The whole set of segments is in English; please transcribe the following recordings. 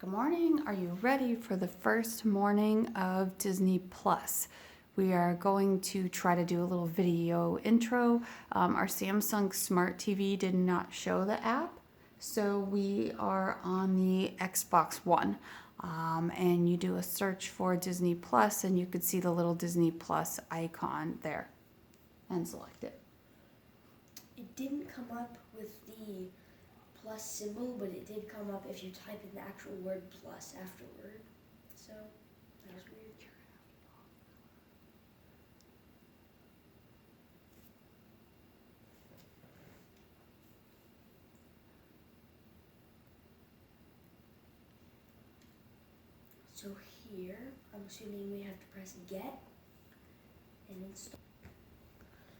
Good morning. Are you ready for the first morning of Disney Plus? We are going to try to do a little video intro. Our Samsung Smart TV did not show the app, so we are on the Xbox One. And you do a search for Disney Plus and you could see the little Disney Plus icon there and select it. It didn't come up with the plus symbol, but it did come up if you type in the actual word plus afterward. So that was weird. So here, I'm assuming we have to press get and install.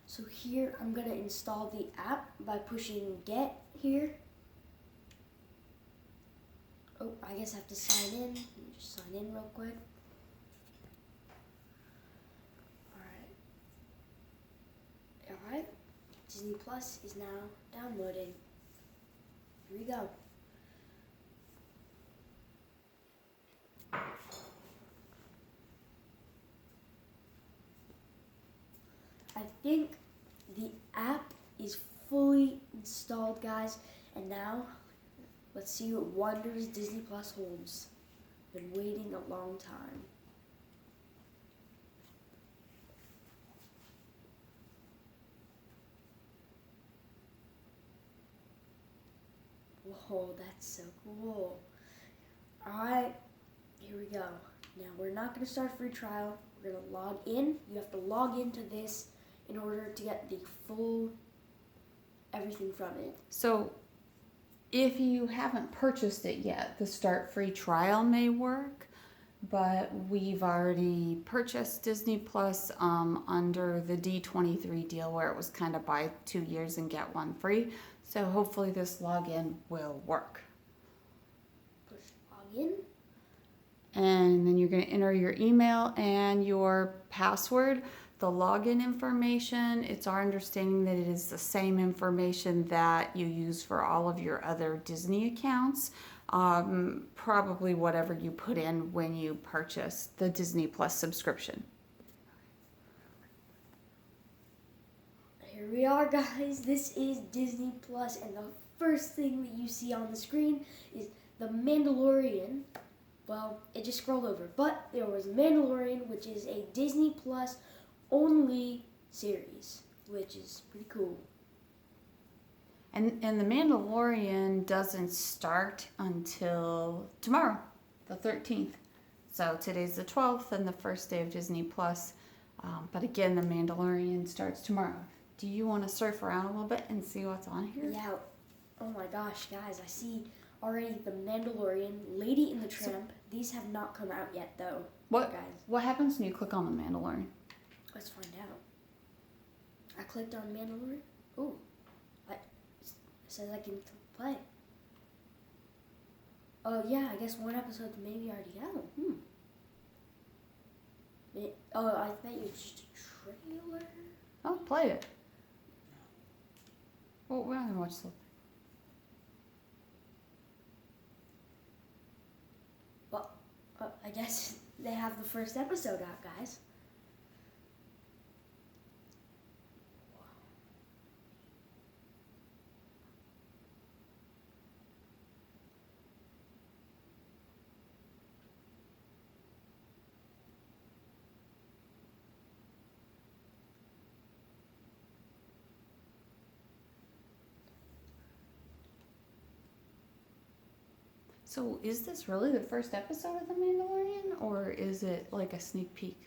So here, I'm gonna install the app by pushing get here. Oh, I guess I have to sign in. Let me just sign in real quick. Alright, Disney Plus is now downloading. Here we go. I think the app is fully installed, guys, and now let's see what wonders Disney Plus holds. Been waiting a long time. Whoa, that's so cool. Alright, here we go. Now, we're not going to start a free trial. We're going to log in. You have to log into this in order to get the full everything from it. So if you haven't purchased it yet, the start free trial may work, but we've already purchased Disney Plus under the D23 deal where it was kind of buy 2 years and get one free. So hopefully this login will work. Push login. And then you're going to enter your email and your password. The login information, it's our understanding that it is the same information that you use for all of your other Disney accounts. Probably whatever you put in when you purchase the Disney Plus subscription. Here we are, guys. This is Disney Plus, and the first thing that you see on the screen is The Mandalorian. Well, it just scrolled over, but there was Mandalorian, which is a Disney Plus only series, which is pretty cool. And The Mandalorian doesn't start until tomorrow, the 13th. So today's the 12th and the first day of Disney Plus. But again, The Mandalorian starts tomorrow. Do you want to surf around a little bit and see what's on here? Yeah. Oh my gosh, guys, I see already The Mandalorian, Lady and the Tramp. These have not come out yet, though. What, guys? what happens when you click on The Mandalorian? Let's find out. I clicked on Mandalorian. Ooh. It says I can play. Oh, yeah, I guess one episode maybe already out. Oh, I thought it was just a trailer. Oh, play it. Well, we're not going to watch the whole thing. Well, I guess they have the first episode out, guys. So is this really the first episode of The Mandalorian, or is it like a sneak peek?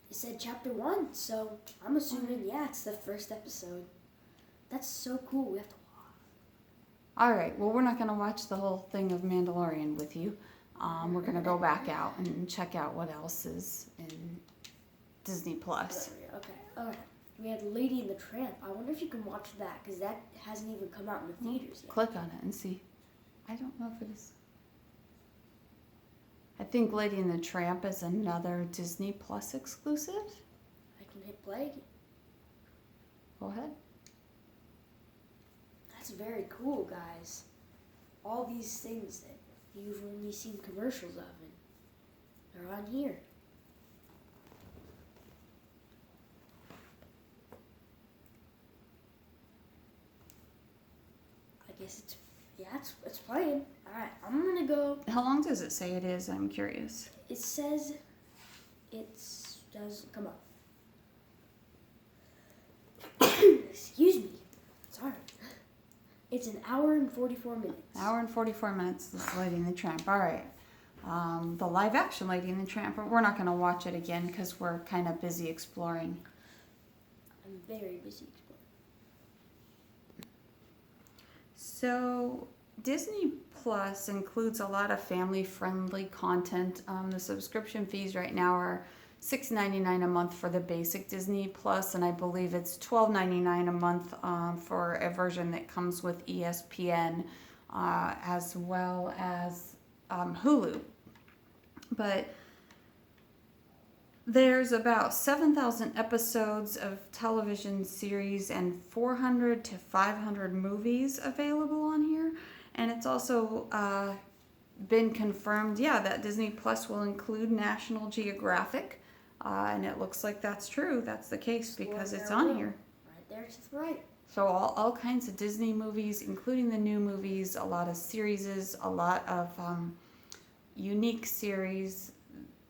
It said chapter 1, so I'm assuming, yeah, it's the first episode. That's so cool. We have to watch. All right, well, we're not going to watch the whole thing of Mandalorian with you. We're going to go back out and check out what else is in Disney Plus. Okay, all right. We had Lady and the Tramp. I wonder if you can watch that, because that hasn't even come out in the theaters yet. Click on it and see. I don't know if it is. I think Lady and the Tramp is another Disney Plus exclusive. I can hit play. Go ahead. That's very cool, guys. All these things that you've only seen commercials of, and they're on here. I guess it's playing. All right, I'm gonna go. How long does it say it is? I'm curious. It says does come up. Excuse me. Sorry. It's an hour and 44 minutes. Hour and 44 minutes, this Lady and the Tramp. All right. The live action Lady and the Tramp, we're not going to watch it again because we're kind of busy exploring. I'm very busy exploring. So, Disney Plus includes a lot of family-friendly content. The subscription fees right now are $6.99 a month for the basic Disney Plus, and I believe it's $12.99 a month for a version that comes with ESPN as well as Hulu. But there's about 7,000 episodes of television series and 400 to 500 movies available on here. And it's also been confirmed, that Disney Plus will include National Geographic. And it looks like that's true. That's the case because it's on here. Right there to the right. So all kinds of Disney movies, including the new movies, a lot of series, a lot of unique series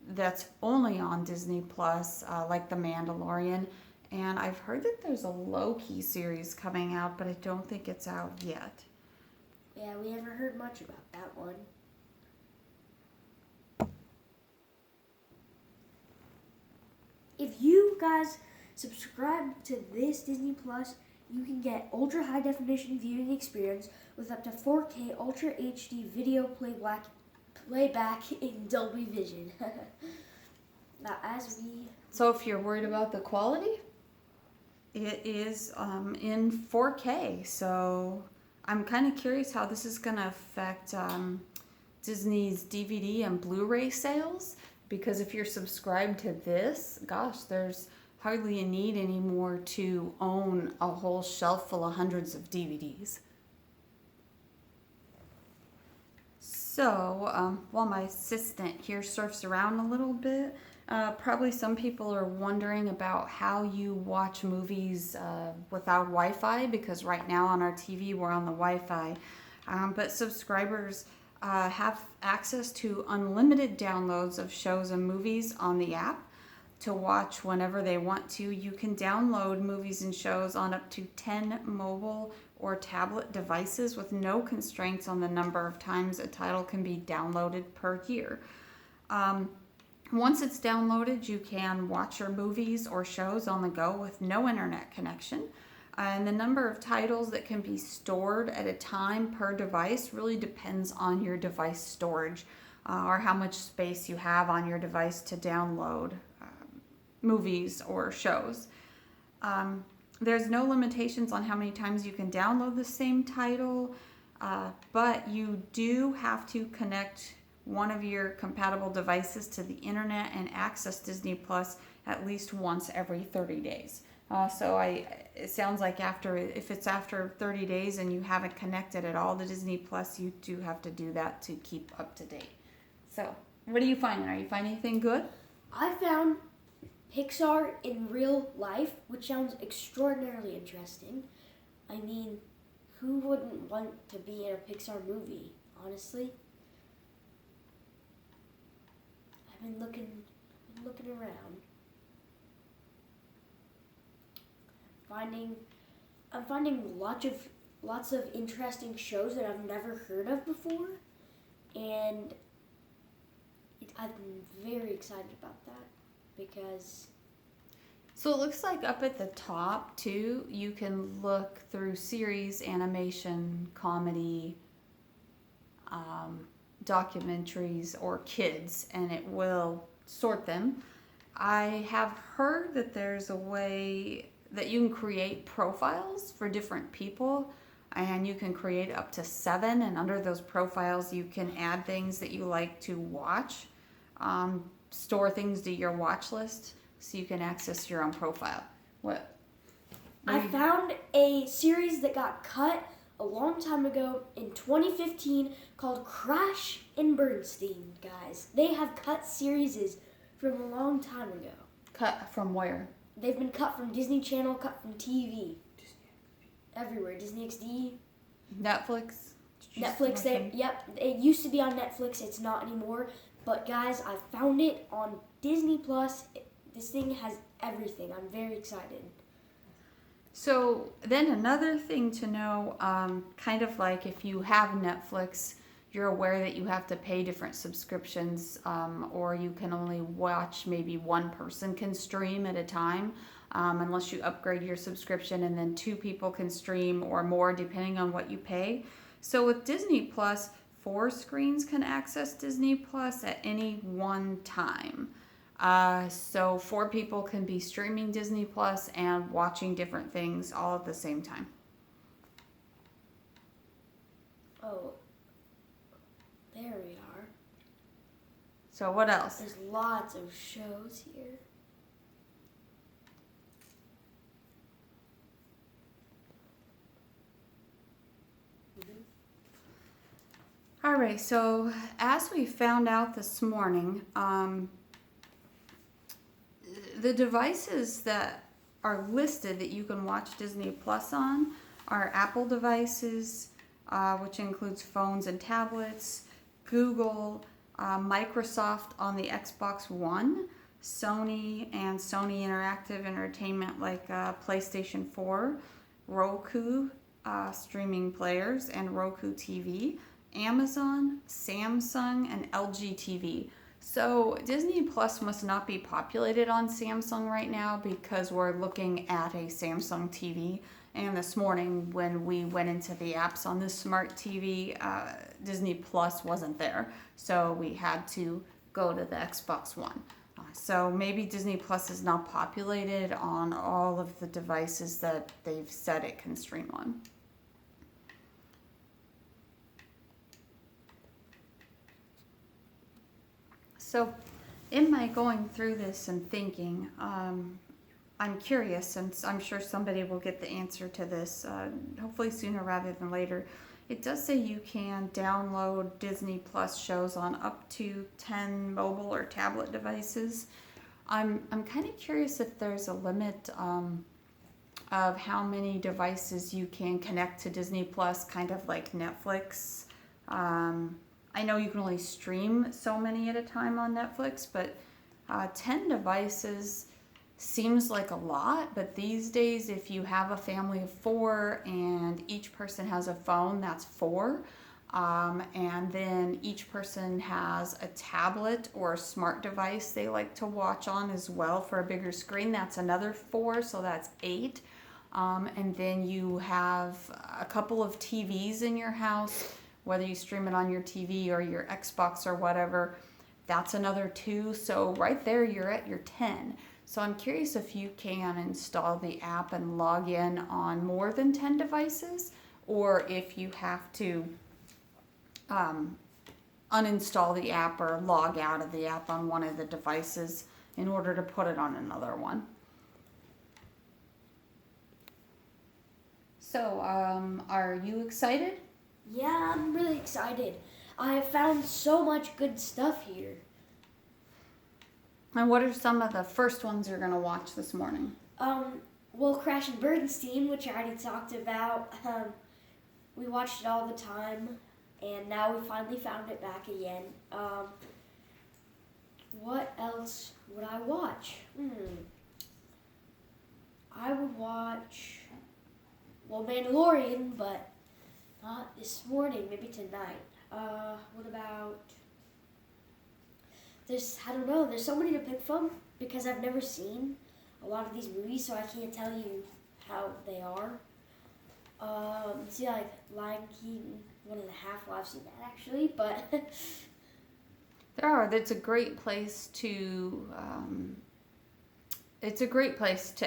that's only on Disney Plus, like The Mandalorian. And I've heard that there's a Loki series coming out, but I don't think it's out yet. Yeah, we haven't heard much about that one. If you guys subscribe to this Disney Plus, you can get ultra high definition viewing experience with up to 4K Ultra HD video playback in Dolby Vision. Now, So if you're worried about the quality, it is in 4K. So I'm kind of curious how this is going to affect Disney's DVD and Blu-ray sales. Because if you're subscribed to this, gosh, there's hardly a need anymore to own a whole shelf full of hundreds of DVDs. So, while my assistant here surfs around a little bit, probably some people are wondering about how you watch movies without Wi-Fi, because right now on our TV we're on the Wi-Fi. But subscribers have access to unlimited downloads of shows and movies on the app to watch whenever they want to. You can download movies and shows on up to 10 mobile or tablet devices with no constraints on the number of times a title can be downloaded per year. Once it's downloaded, you can watch your movies or shows on the go with no internet connection. And the number of titles that can be stored at a time per device really depends on your device storage or how much space you have on your device to download movies or shows. There's no limitations on how many times you can download the same title, but you do have to connect one of your compatible devices to the internet and access Disney Plus at least once every 30 days. It sounds like if it's after 30 days and you haven't connected at all to Disney Plus, you do have to do that to keep up to date. So, what are you finding? Are you finding anything good? I found Pixar in real life, which sounds extraordinarily interesting. I mean, who wouldn't want to be in a Pixar movie, honestly? I've been looking around. I'm finding lots of interesting shows that I've never heard of before, and I'm very excited about that because. So it looks like up at the top too, you can look through series, animation, comedy, documentaries, or kids, and it will sort them. I have heard that there's a way that you can create profiles for different people, and you can create up to 7, and under those profiles you can add things that you like to watch, store things to your watch list so you can access your own profile. I found a series that got cut a long time ago in 2015 called Crash and Bernstein, guys. They have cut series from a long time ago. Cut from where? They've been cut from Disney Channel, cut from TV. Everywhere. Disney XD. Netflix? Netflix, it used to be on Netflix. It's not anymore. But guys, I found it on Disney Plus. This thing has everything. I'm very excited. So then another thing to know, kind of like if you have Netflix, you're aware that you have to pay different subscriptions, or you can only watch, maybe one person can stream at a time, unless you upgrade your subscription, and then two people can stream or more depending on what you pay. So with Disney Plus, 4 screens can access Disney Plus at any one time. So 4 people can be streaming Disney Plus and watching different things all at the same time. Oh, there we are. So what else? There's lots of shows here. All right, so as we found out this morning, the devices that are listed that you can watch Disney Plus on are Apple devices, which includes phones and tablets, Google, Microsoft on the Xbox One, Sony and Sony Interactive Entertainment like PlayStation 4, Roku streaming players and Roku TV, Amazon, Samsung, and LG TV. So Disney Plus must not be populated on Samsung right now because we're looking at a Samsung TV. And this morning when we went into the apps on this smart TV, Disney Plus wasn't there. So we had to go to the Xbox One. So maybe Disney Plus is not populated on all of the devices that they've said it can stream on. So in my going through this and thinking, I'm curious, and I'm sure somebody will get the answer to this, hopefully sooner rather than later. It does say you can download Disney Plus shows on up to 10 mobile or tablet devices. I'm kind of curious if there's a limit of how many devices you can connect to Disney Plus, kind of like Netflix. I know you can only stream so many at a time on Netflix, but 10 devices seems like a lot. But these days, if you have a family of 4 and each person has a phone, that's 4. And then each person has a tablet or a smart device they like to watch on as well for a bigger screen. That's another 4, so that's 8. And then you have a couple of TVs in your house, whether you stream it on your TV or your Xbox or whatever, that's another 2. So right there, you're at your 10. So I'm curious if you can install the app and log in on more than 10 devices, or if you have to uninstall the app or log out of the app on one of the devices in order to put it on another one. So, are you excited? Yeah, I'm really excited. I found so much good stuff here. And what are some of the first ones you're going to watch this morning? Well, Crash and Bernstein, which I already talked about. We watched it all the time, and now we finally found it back again. What else would I watch? I would watch, well, Mandalorian, but not this morning, maybe tonight. What about, I don't know, there's so many to pick from because I've never seen a lot of these movies, so I can't tell you how they are. See, like Lion King 1.5, well, I've seen that actually, but It's a great place to,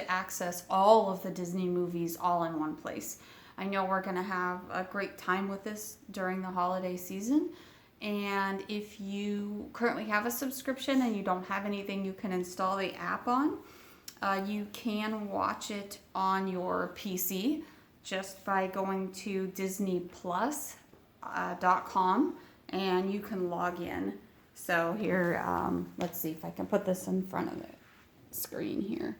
access all of the Disney movies all in one place. I know we're going to have a great time with this during the holiday season. And if you currently have a subscription and you don't have anything you can install the app on, you can watch it on your PC. just by going to disneyplus.com and you can log in. So here, let's see if I can put this in front of the screen here.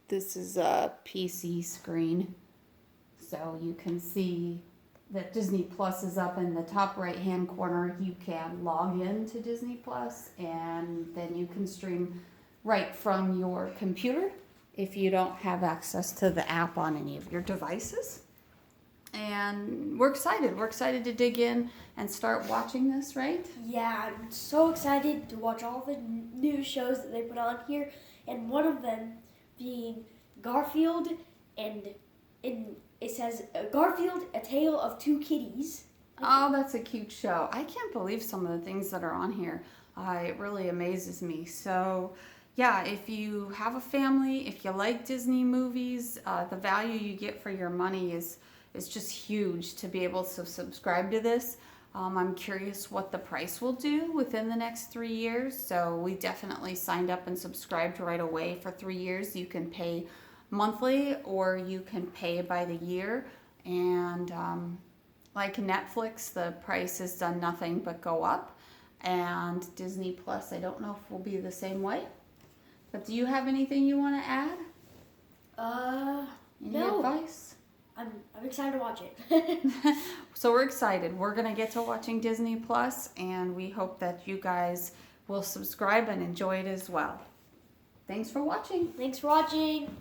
This is a PC screen. So you can see that Disney Plus is up in the top right hand corner. You can log in to Disney Plus and then you can stream right from your computer if you don't have access to the app on any of your devices. And we're excited. We're excited to dig in and start watching this, right? Yeah, I'm so excited to watch all the new shows that they put on here, and one of them being Garfield, and it says Garfield, A Tale of Two Kitties. Oh, that's a cute show. I can't believe some of the things that are on here. It really amazes me. So, yeah, if you have a family, if you like Disney movies, the value you get for your money is just huge to be able to subscribe to this. I'm curious what the price will do within the next 3 years. So we definitely signed up and subscribed right away for 3 years. You can pay monthly or you can pay by the year. And like Netflix, the price has done nothing but go up. And Disney Plus, I don't know if will be the same way. But do you have anything you want to add? Any No. advice? I'm excited to watch it. So we're excited. We're going to get to watching Disney Plus, and we hope that you guys will subscribe and enjoy it as well. Thanks for watching. Thanks for watching.